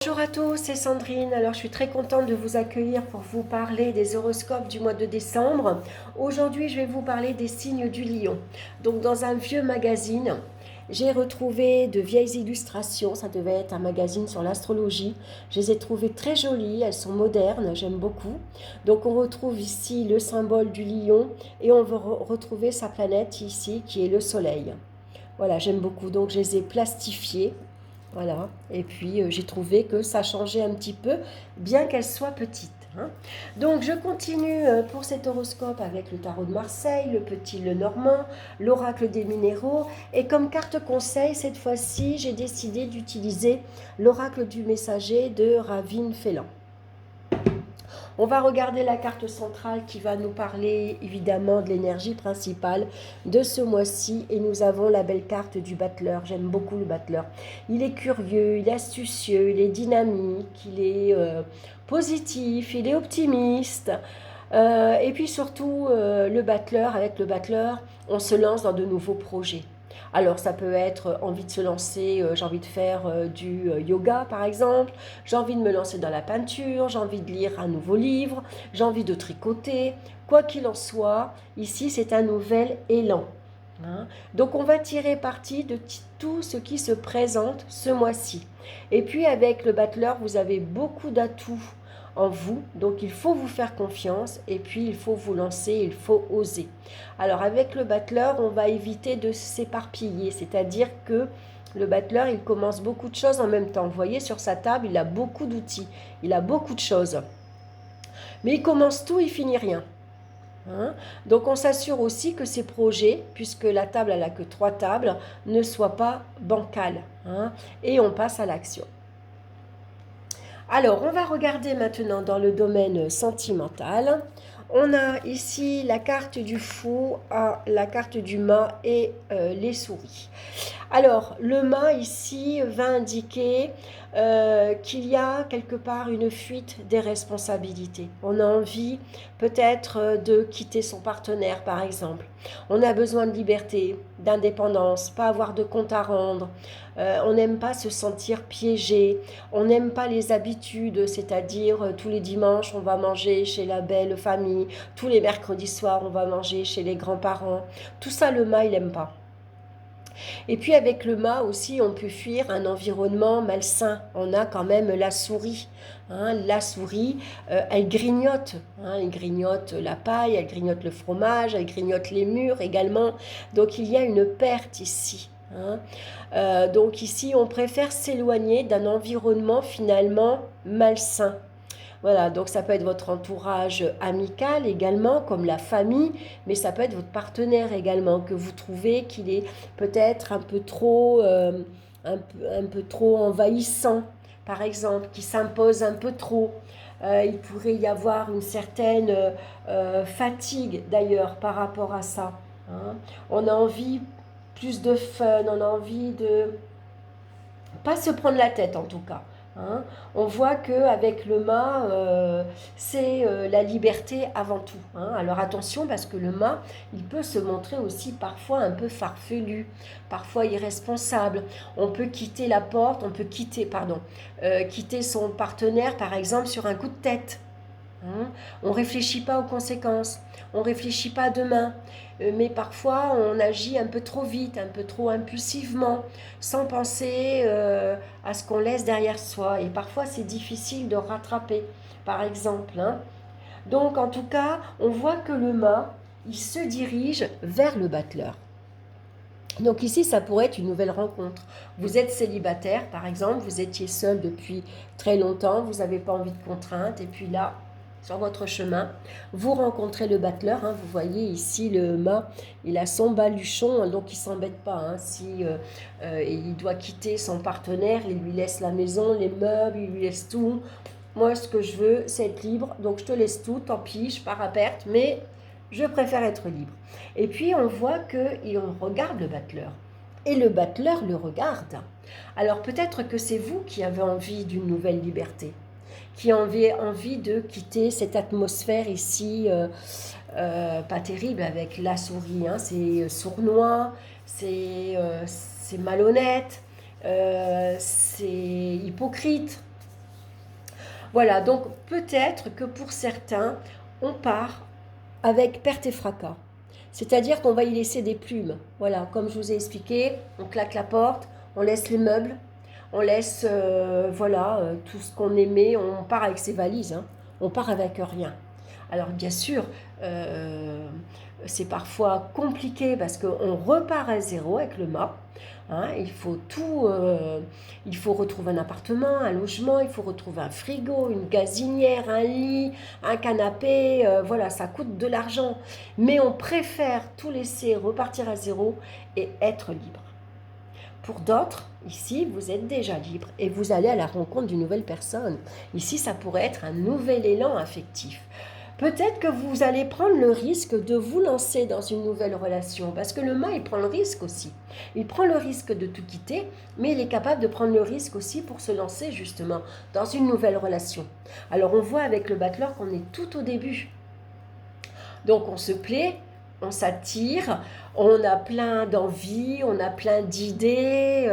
Bonjour à tous, c'est Sandrine. Alors, je suis très contente de vous accueillir pour vous parler des horoscopes du mois de décembre. Aujourd'hui, je vais vous parler des signes du lion. Donc, dans un vieux magazine, j'ai retrouvé de vieilles illustrations. Ça devait être un magazine sur l'astrologie. Je les ai trouvées très jolies, elles sont modernes, j'aime beaucoup. Donc, on retrouve ici le symbole du lion et on va retrouver sa planète ici qui est le soleil. Voilà, j'aime beaucoup. Donc, je les ai plastifiées. Voilà, et puis j'ai trouvé que ça changeait un petit peu, bien qu'elle soit petite. Donc je continue pour cet horoscope avec le tarot de Marseille, le petit Lenormand, l'oracle des minéraux. Et comme carte conseil, cette fois-ci, j'ai décidé d'utiliser l'oracle du messager de Ravin Félan. On va regarder la carte centrale qui va nous parler évidemment de l'énergie principale de ce mois-ci. Et nous avons la belle carte du battleur. J'aime beaucoup le battleur. Il est curieux, il est astucieux, il est dynamique, il est positif, il est optimiste. Et puis surtout, avec le battleur, on se lance dans de nouveaux projets. Alors ça peut être envie de se lancer, j'ai envie de faire du yoga par exemple, j'ai envie de me lancer dans la peinture, j'ai envie de lire un nouveau livre, j'ai envie de tricoter. Quoi qu'il en soit, ici c'est un nouvel élan. Donc on va tirer parti de tout ce qui se présente ce mois-ci. Et puis avec le battleur, vous avez beaucoup d'atouts en vous, donc il faut vous faire confiance et puis il faut vous lancer, il faut oser. Alors avec le battleur, on va éviter de s'éparpiller, c'est-à-dire que le battleur, il commence beaucoup de choses en même temps. Vous voyez, sur sa table, il a beaucoup d'outils, il a beaucoup de choses. Mais il commence tout, il finit rien. Donc on s'assure aussi que ces projets, puisque la table elle n'a que 3 tables, ne soient pas bancales. Et on passe à l'action. Alors, on va regarder maintenant dans le domaine sentimental. On a ici la carte du fou, la carte du mât et les souris. Alors, le mât ici va indiquer qu'il y a quelque part une fuite des responsabilités. On a envie peut-être de quitter son partenaire, par exemple. On a besoin de liberté, d'indépendance, pas avoir de compte à rendre. On n'aime pas se sentir piégé. On n'aime pas les habitudes, c'est-à-dire tous les dimanches, on va manger chez la belle famille. Tous les mercredis soirs, on va manger chez les grands-parents. Tout ça, le mât, il n'aime pas. Et puis avec le mât aussi, on peut fuir un environnement malsain. On a quand même la souris. La souris, elle grignote. Elle grignote la paille, elle grignote le fromage, elle grignote les murs également. Donc il y a une perte ici. Donc ici, on préfère s'éloigner d'un environnement finalement malsain. Voilà, donc ça peut être votre entourage amical également, comme la famille, mais ça peut être votre partenaire également, que vous trouvez qu'il est peut-être un peu trop envahissant, par exemple, qui s'impose un peu trop. Il pourrait y avoir une certaine fatigue d'ailleurs par rapport à ça. On a envie plus de fun, on a envie de pas se prendre la tête en tout cas. On voit qu'avec le mât, c'est la liberté avant tout. Alors attention parce que le mât, il peut se montrer aussi parfois un peu farfelu, parfois irresponsable. On peut quitter la porte, on peut quitter son partenaire par exemple sur un coup de tête. On ne réfléchit pas aux conséquences, on ne réfléchit pas demain, mais parfois on agit un peu trop vite, un peu trop impulsivement, sans penser à ce qu'on laisse derrière soi. Et parfois c'est difficile de rattraper, par exemple. Donc en tout cas, on voit que le mât, il se dirige vers le battleur. Donc ici, ça pourrait être une nouvelle rencontre. Vous êtes célibataire, par exemple, vous étiez seul depuis très longtemps, vous n'avez pas envie de contraintes, et puis là, sur votre chemin, vous rencontrez le battleur. Vous voyez ici le mât, il a son baluchon, donc il ne s'embête pas. Si il doit quitter son partenaire, il lui laisse la maison, les meubles, il lui laisse tout. Moi, ce que je veux, c'est être libre, donc je te laisse tout, tant pis, je pars à perte, mais je préfère être libre. Et puis, on voit qu'il regarde le battleur. Et le battleur le regarde. Alors, peut-être que c'est vous qui avez envie d'une nouvelle liberté, qui avez envie de quitter cette atmosphère ici, pas terrible avec la souris. C'est sournois, c'est malhonnête, c'est hypocrite. Voilà, donc peut-être que pour certains, on part avec perte et fracas. C'est-à-dire qu'on va y laisser des plumes. Voilà, comme je vous ai expliqué, on claque la porte, on laisse les meubles, on laisse tout ce qu'on aimait, on part avec ses valises, hein. On part avec rien. Alors bien sûr, euh, c'est parfois compliqué parce qu'on repart à zéro avec le mât. Hein, il faut retrouver un appartement, un logement, il faut retrouver un frigo, une gazinière, un lit, un canapé. Voilà, ça coûte de l'argent. Mais on préfère tout laisser repartir à zéro et être libre. Pour d'autres, ici, vous êtes déjà libre et vous allez à la rencontre d'une nouvelle personne. Ici, ça pourrait être un nouvel élan affectif. Peut-être que vous allez prendre le risque de vous lancer dans une nouvelle relation, parce que le mât, il prend le risque aussi. Il prend le risque de tout quitter, mais il est capable de prendre le risque aussi pour se lancer justement dans une nouvelle relation. Alors on voit avec le battleur qu'on est tout au début. Donc on se plaît, on s'attire, on a plein d'envies, on a plein d'idées,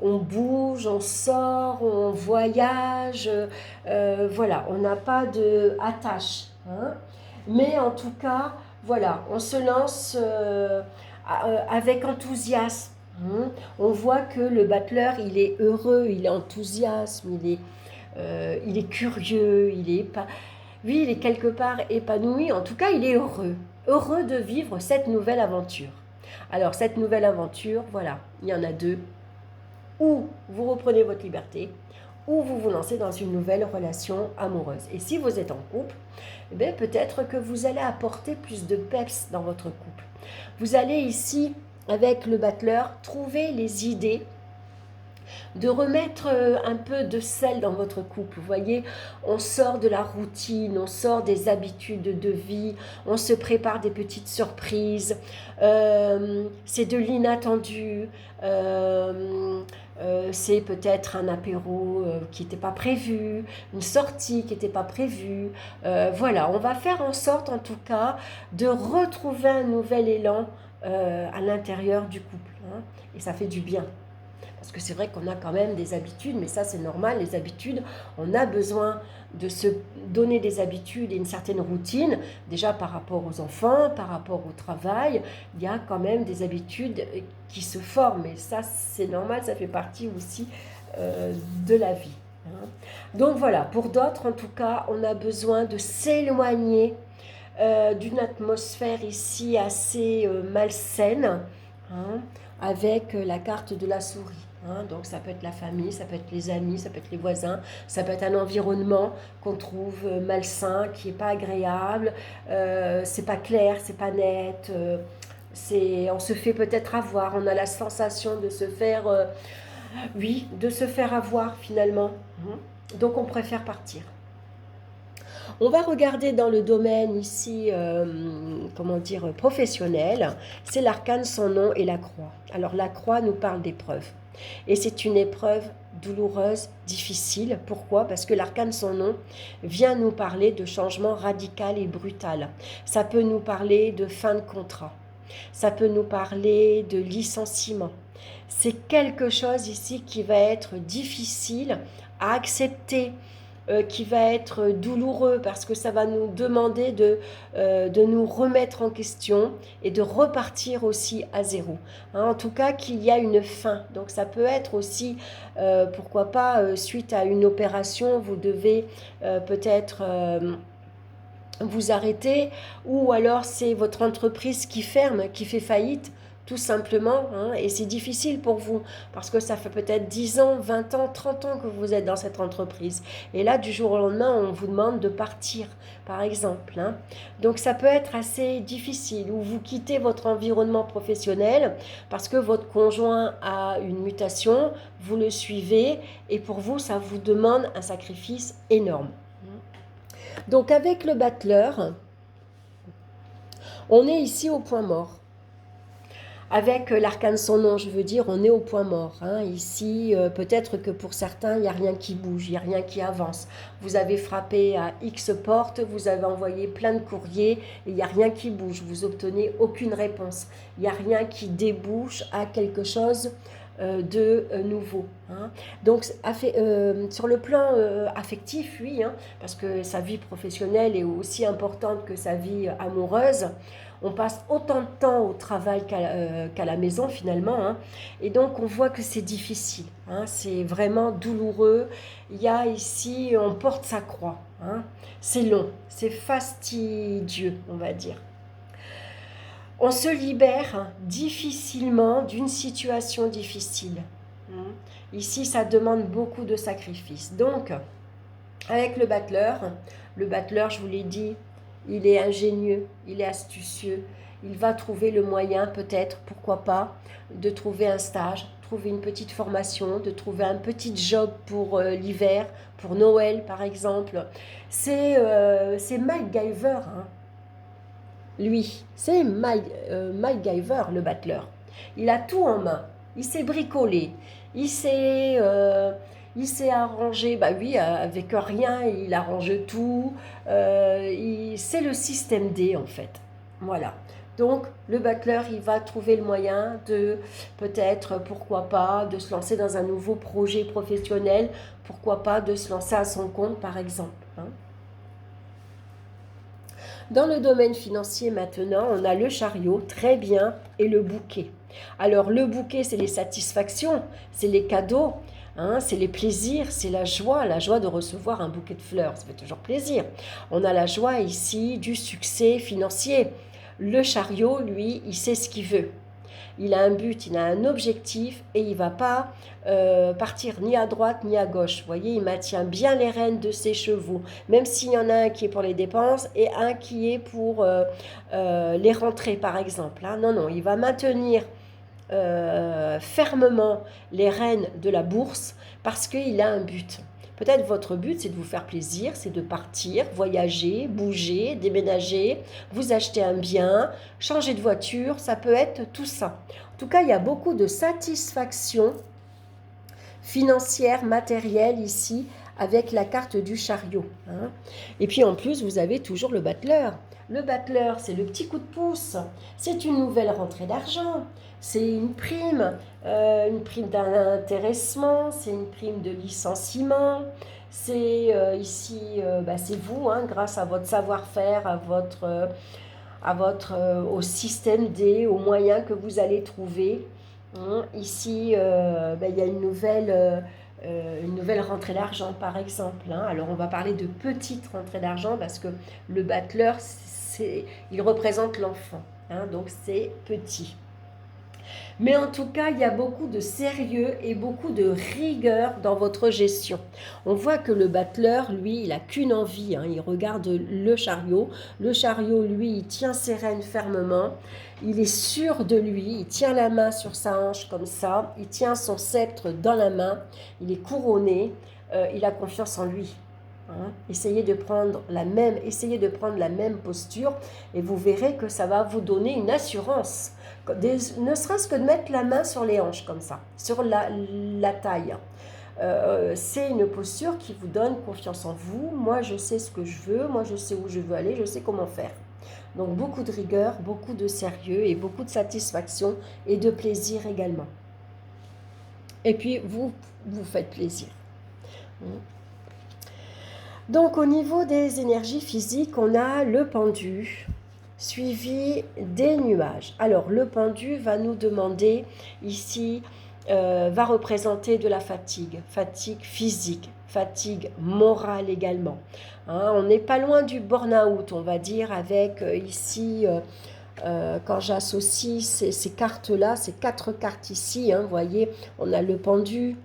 on bouge, on sort, on voyage, voilà, on n'a pas d'attache. Hein. Mais en tout cas, voilà, on se lance avec enthousiasme. Hein. On voit que le battleur, il est heureux, il est enthousiaste, il est curieux, oui, il est quelque part épanoui, en tout cas il est heureux, heureux de vivre cette nouvelle aventure. Alors cette nouvelle aventure, voilà, il y en a deux, ou vous reprenez votre liberté, ou vous vous lancez dans une nouvelle relation amoureuse. Et si vous êtes en couple, eh peut-être que vous allez apporter plus de peps dans votre couple. Vous allez ici, avec le battleur, trouver les idées de remettre un peu de sel dans votre couple. Vous voyez, on sort de la routine, on sort des habitudes de vie, on se prépare des petites surprises, c'est de l'inattendu, c'est peut-être un apéro qui n'était pas prévu, une sortie qui n'était pas prévue. Voilà, on va faire en sorte en tout cas de retrouver un nouvel élan à l'intérieur du couple. Hein, et ça fait du bien. Parce que c'est vrai qu'on a quand même des habitudes, mais ça c'est normal, les habitudes, on a besoin de se donner des habitudes et une certaine routine, déjà par rapport aux enfants, par rapport au travail, il y a quand même des habitudes qui se forment, et ça c'est normal, ça fait partie aussi de la vie. Hein. Donc voilà, pour d'autres en tout cas, on a besoin de s'éloigner d'une atmosphère ici assez malsaine, hein, avec la carte de la souris. Hein, donc ça peut être la famille, ça peut être les amis, ça peut être les voisins, ça peut être un environnement qu'on trouve malsain, qui n'est pas agréable, c'est pas clair, c'est pas net, on se fait peut-être avoir, on a la sensation de se faire, de se faire avoir finalement. Donc on préfère partir. On va regarder dans le domaine ici, professionnel, c'est l'arcane, son nom et la croix. Alors la croix nous parle d'épreuve. Et c'est une épreuve douloureuse, difficile. Pourquoi? Parce que l'arcane, son nom, vient nous parler de changement radical et brutal. Ça peut nous parler de fin de contrat. Ça peut nous parler de licenciement. C'est quelque chose ici qui va être difficile à accepter, qui va être douloureux parce que ça va nous demander de nous remettre en question et de repartir aussi à zéro. Hein, en tout cas, qu'il y a une fin. Donc ça peut être aussi, pourquoi pas, suite à une opération, vous devez peut-être vous arrêter, ou alors c'est votre entreprise qui ferme, qui fait faillite, tout simplement, hein, et c'est difficile pour vous, parce que ça fait peut-être 10 ans, 20 ans, 30 ans que vous êtes dans cette entreprise, et là, du jour au lendemain, on vous demande de partir, par exemple. Hein. Donc ça peut être assez difficile, ou vous quittez votre environnement professionnel, parce que votre conjoint a une mutation, vous le suivez, et pour vous, ça vous demande un sacrifice énorme. Donc avec le battleur, on est ici au point mort. Avec l'arcane son nom, je veux dire, on est au point mort. Hein. Ici, peut-être que pour certains, il n'y a rien qui bouge, il n'y a rien qui avance. Vous avez frappé à X portes, vous avez envoyé plein de courriers, et il n'y a rien qui bouge, vous obtenez aucune réponse. Il n'y a rien qui débouche à quelque chose de nouveau. Hein. Donc, sur le plan affectif, oui, hein, parce que sa vie professionnelle est aussi importante que sa vie amoureuse. On passe autant de temps au travail qu'à la maison finalement. Hein. Et donc on voit que c'est difficile. Hein. C'est vraiment douloureux. Il y a ici, on porte sa croix. Hein. C'est long, c'est fastidieux, on va dire. On se libère difficilement d'une situation difficile. Ici, ça demande beaucoup de sacrifices. Donc, avec le battleur, je vous l'ai dit, il est ingénieux, il est astucieux, il va trouver le moyen peut-être, pourquoi pas, de trouver un stage, trouver une petite formation, de trouver un petit job pour l'hiver, pour Noël par exemple. C'est MacGyver, hein. Lui, c'est MacGyver le battleur. Il a tout en main, il s'est bricolé, il s'est arrangé, bah oui, avec rien, il arrange tout. C'est le système D en fait. Voilà. Donc le battleur, il va trouver le moyen de, peut-être, pourquoi pas, de se lancer dans un nouveau projet professionnel, pourquoi pas de se lancer à son compte par exemple. Hein. Dans le domaine financier maintenant, on a le chariot, très bien, et le bouquet. Alors le bouquet, c'est les satisfactions, c'est les cadeaux, hein, c'est les plaisirs, c'est la joie de recevoir un bouquet de fleurs, ça fait toujours plaisir. On a la joie ici du succès financier. Le chariot, lui, il sait ce qu'il veut. Il a un but, il a un objectif et il ne va pas partir ni à droite ni à gauche. Vous voyez, il maintient bien les rênes de ses chevaux, même s'il y en a un qui est pour les dépenses et un qui est pour les rentrées, par exemple. Hein. Non, non, il va maintenir fermement les rênes de la bourse parce qu'il a un but. Peut-être votre but, c'est de vous faire plaisir, c'est de partir, voyager, bouger, déménager, vous acheter un bien, changer de voiture, ça peut être tout ça. En tout cas, il y a beaucoup de satisfaction financière, matérielle ici, avec la carte du chariot. Hein. Et puis en plus, vous avez toujours le battleur. Le battleur, c'est le petit coup de pouce, c'est une nouvelle rentrée d'argent, c'est une prime d'intéressement, c'est une prime de licenciement, c'est ici, c'est vous, hein, grâce à votre savoir-faire, au système D, aux moyens que vous allez trouver. Hein. Ici, il y a une nouvelle rentrée d'argent par exemple. Hein. Alors on va parler de petite rentrée d'argent parce que le battleur, il représente l'enfant, hein, donc c'est petit. Mais en tout cas, il y a beaucoup de sérieux et beaucoup de rigueur dans votre gestion. On voit que le battleur, lui, il n'a qu'une envie, hein, il regarde le chariot. Le chariot, lui, il tient ses rênes fermement, il est sûr de lui, il tient la main sur sa hanche comme ça, il tient son sceptre dans la main, il est couronné, il a confiance en lui. Hein. Essayez de prendre la même posture et vous verrez que ça va vous donner une assurance. Ne serait-ce que de mettre la main sur les hanches comme ça, sur la taille. C'est une posture qui vous donne confiance en vous. Moi, je sais ce que je veux, moi, je sais où je veux aller, je sais comment faire. Donc, beaucoup de rigueur, beaucoup de sérieux et beaucoup de satisfaction et de plaisir également. Et puis, vous faites plaisir. Donc, au niveau des énergies physiques, on a le pendu, suivi des nuages. Alors, le pendu va nous demander ici, va représenter de la fatigue physique, fatigue morale également. Hein, on n'est pas loin du burn-out, on va dire, avec ici, quand j'associe ces cartes-là, ces 4 cartes ici, hein, vous voyez, on a le pendu.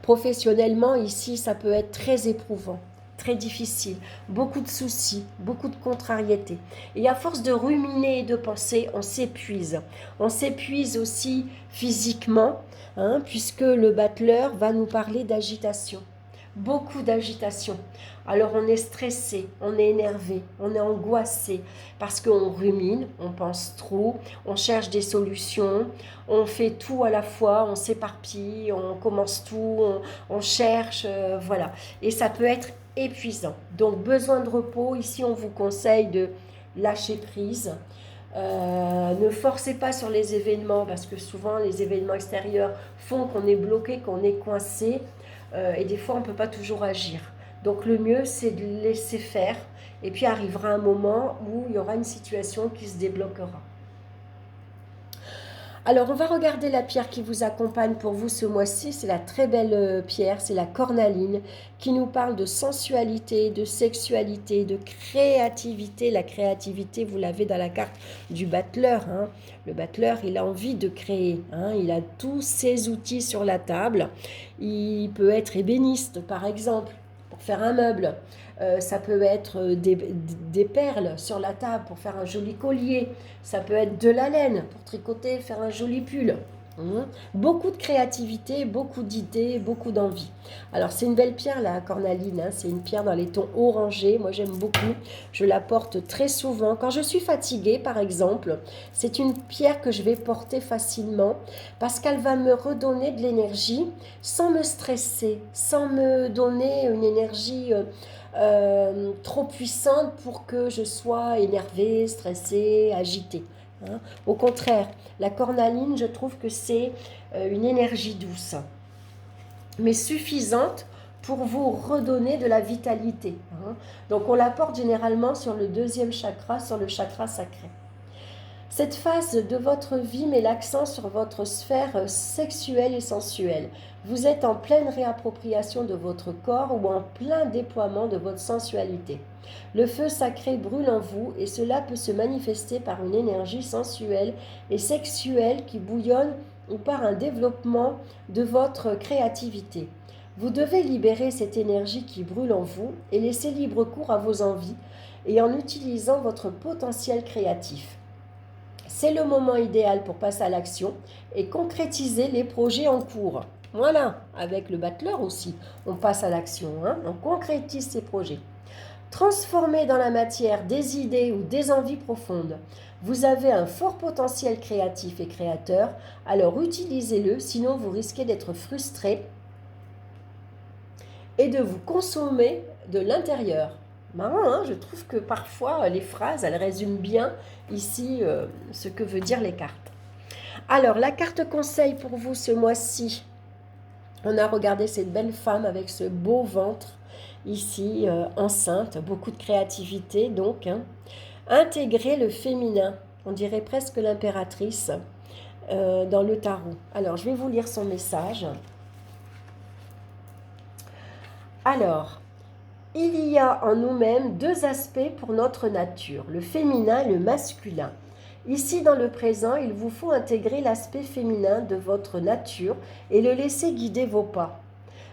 Professionnellement, ici, ça peut être très éprouvant, très difficile, beaucoup de soucis, beaucoup de contrariétés. Et à force de ruminer et de penser, on s'épuise. On s'épuise aussi physiquement, hein, puisque le battleur va nous parler d'agitation. Beaucoup d'agitation. Alors on est stressé, on est énervé, on est angoissé parce qu'on rumine, on pense trop, on cherche des solutions, on fait tout à la fois, on s'éparpille, on commence tout, on cherche, voilà. Et ça peut être épuisant. Donc besoin de repos, ici on vous conseille de lâcher prise, Ne forcez pas sur les événements parce que souvent les événements extérieurs font qu'on est bloqué, qu'on est coincé et des fois on ne peut pas toujours agir. Donc le mieux c'est de laisser faire et puis arrivera un moment où il y aura une situation qui se débloquera. Alors, on va regarder la pierre qui vous accompagne pour vous ce mois-ci. C'est la très belle pierre, c'est la cornaline, qui nous parle de sensualité, de sexualité, de créativité. La créativité, vous l'avez dans la carte du battleur. Hein. Le battleur, il a envie de créer. Hein. Il a tous ses outils sur la table. Il peut être ébéniste, par exemple, pour faire un meuble. Ça peut être des perles sur la table pour faire un joli collier. Ça peut être de la laine pour tricoter, faire un joli pull. Beaucoup de créativité, beaucoup d'idées, beaucoup d'envie. Alors c'est une belle pierre la cornaline, hein. C'est une pierre dans les tons orangés. Moi j'aime beaucoup, je la porte très souvent. Quand je suis fatiguée par exemple, c'est une pierre que je vais porter facilement parce qu'elle va me redonner de l'énergie sans me stresser, sans me donner une énergie trop puissante pour que je sois énervée, stressée, agitée. Hein. Au contraire, la cornaline, je trouve que c'est une énergie douce, mais suffisante pour vous redonner de la vitalité. Hein. Donc on la porte généralement sur le deuxième chakra, sur le chakra sacré. Cette phase de votre vie met l'accent sur votre sphère sexuelle et sensuelle. Vous êtes en pleine réappropriation de votre corps ou en plein déploiement de votre sensualité. Le feu sacré brûle en vous et cela peut se manifester par une énergie sensuelle et sexuelle qui bouillonne ou par un développement de votre créativité. Vous devez libérer cette énergie qui brûle en vous et laisser libre cours à vos envies et en utilisant votre potentiel créatif. C'est le moment idéal pour passer à l'action et concrétiser les projets en cours. Voilà, avec le battleur aussi, on passe à l'action, hein, on concrétise ses projets. Transformez dans la matière des idées ou des envies profondes. Vous avez un fort potentiel créatif et créateur, alors utilisez-le, sinon vous risquez d'être frustré et de vous consommer de l'intérieur. Marrant, hein, je trouve que parfois les phrases, elles résument bien ici ce que veut dire les cartes. Alors, la carte conseil pour vous ce mois-ci, on a regardé cette belle femme avec ce beau ventre ici, enceinte, beaucoup de créativité donc. Hein. Intégrer le féminin, on dirait presque l'impératrice dans le tarot. Alors, je vais vous lire son message. Alors, il y a en nous-mêmes deux aspects pour notre nature, le féminin et le masculin. Ici, dans le présent, il vous faut intégrer l'aspect féminin de votre nature et le laisser guider vos pas.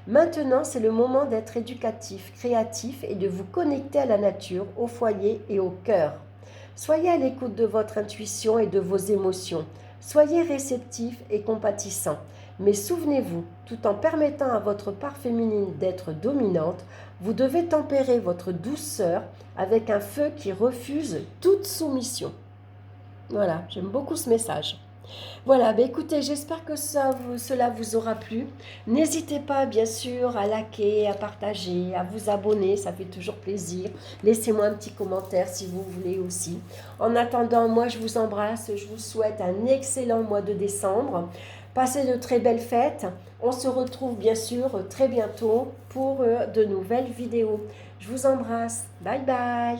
Maintenant, c'est le moment d'être éducatif, créatif et de vous connecter à la nature, au foyer et au cœur. Soyez à l'écoute de votre intuition et de vos émotions. Soyez réceptif et compatissant. Mais souvenez-vous, tout en permettant à votre part féminine d'être dominante, vous devez tempérer votre douceur avec un feu qui refuse toute soumission. Voilà, j'aime beaucoup ce message. Voilà, écoutez, j'espère que cela vous aura plu. N'hésitez pas, bien sûr, à liker, à partager, à vous abonner, ça fait toujours plaisir. Laissez-moi un petit commentaire si vous voulez aussi. En attendant, moi, je vous embrasse. Je vous souhaite un excellent mois de décembre. Passez de très belles fêtes. On se retrouve, bien sûr, très bientôt pour de nouvelles vidéos. Je vous embrasse. Bye bye.